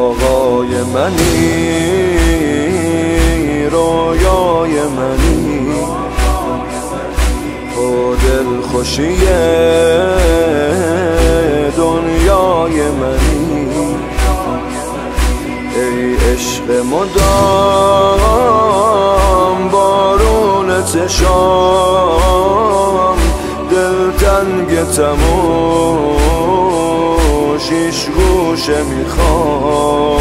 آقای منی رویای منی تو دلخوشی دنیای منی ای عشق مدام بارون چشام دلتنگ تموم شیش گوشه میخوام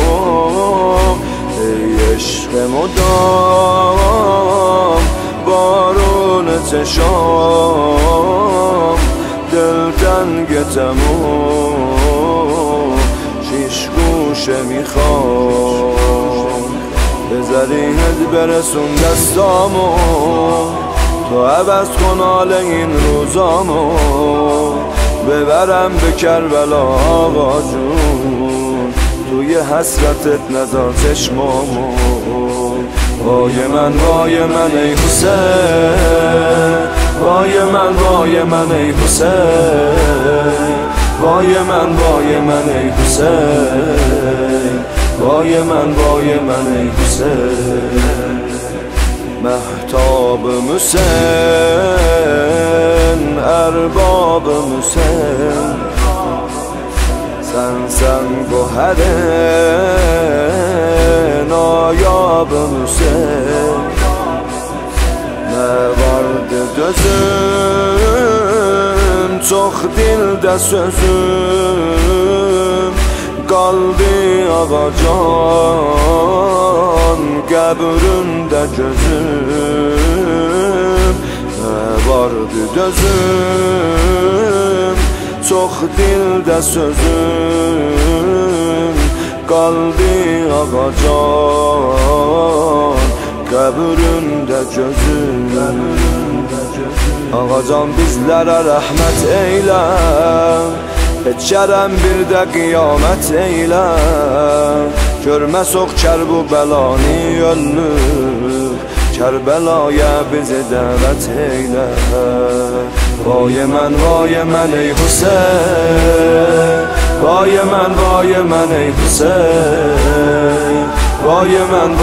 ای عشق مدام بارون چشام دلتنگ تموم شیش گوشه میخوام به زرینت برسون دستامو تو عوض کن حال این روزامو ببرم به کربلا آقا جون توی حسرتت نذار چشمامو وای من ای حسین وای من ای حسین وای من ای حسین وای من ای حسین مهتاب مسن ارباب مسن سن گوهر نایاب مسن نورد dözüm çox dildə sözüm qaldı ağacan qəbründə gözüm nə vardı dözüm çox dildə sözüm qaldı ağacan qəbründə gözüm ağacan bizlərə rəhmət eylə Keçərəm bir də qiyamət eylə Görmə sox Kərbəlanı ölür Kərbəlaya bizi dəvət eylə Vay mən ey Hüseyin Vay mən ey Hüseyin Vay mən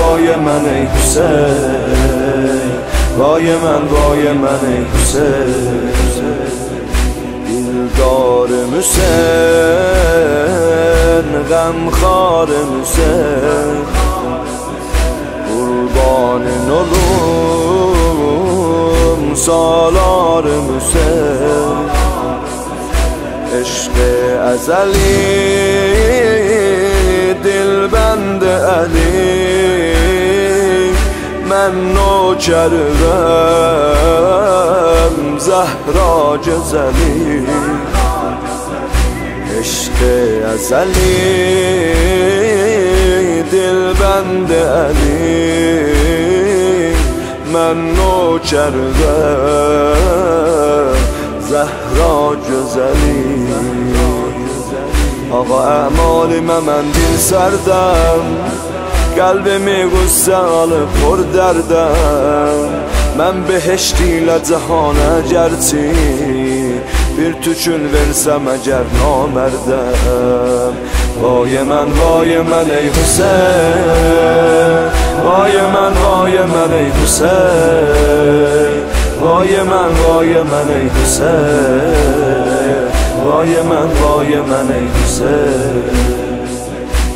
ey Hüseyin Vay mən ey Hüseyin دلدار حسین غمخوار حسین قربان نلوم سالار حسین عشق ازلی دلبند علی من نوکرم زهرا جزلی عشق ازلی دلبند علی من نوکرم زهرا جزلی آقا اعمال من دل سردم قلبimi qüssə alıb por dərdəm Mən behişt ilə cəhana gərçi Bir tükün versəm əgər namərdəm Vay mən ey Hüseyin Vay mən ey Hüseyin Vay mən ey Hüseyin Vay mən ey Hüseyin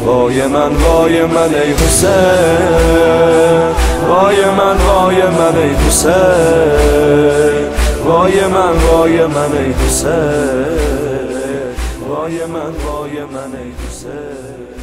Vay mən ey Hüseyin Vay mən ey Hüseyin Vay mən ey Hüseyin Vay mən ey Hüseyin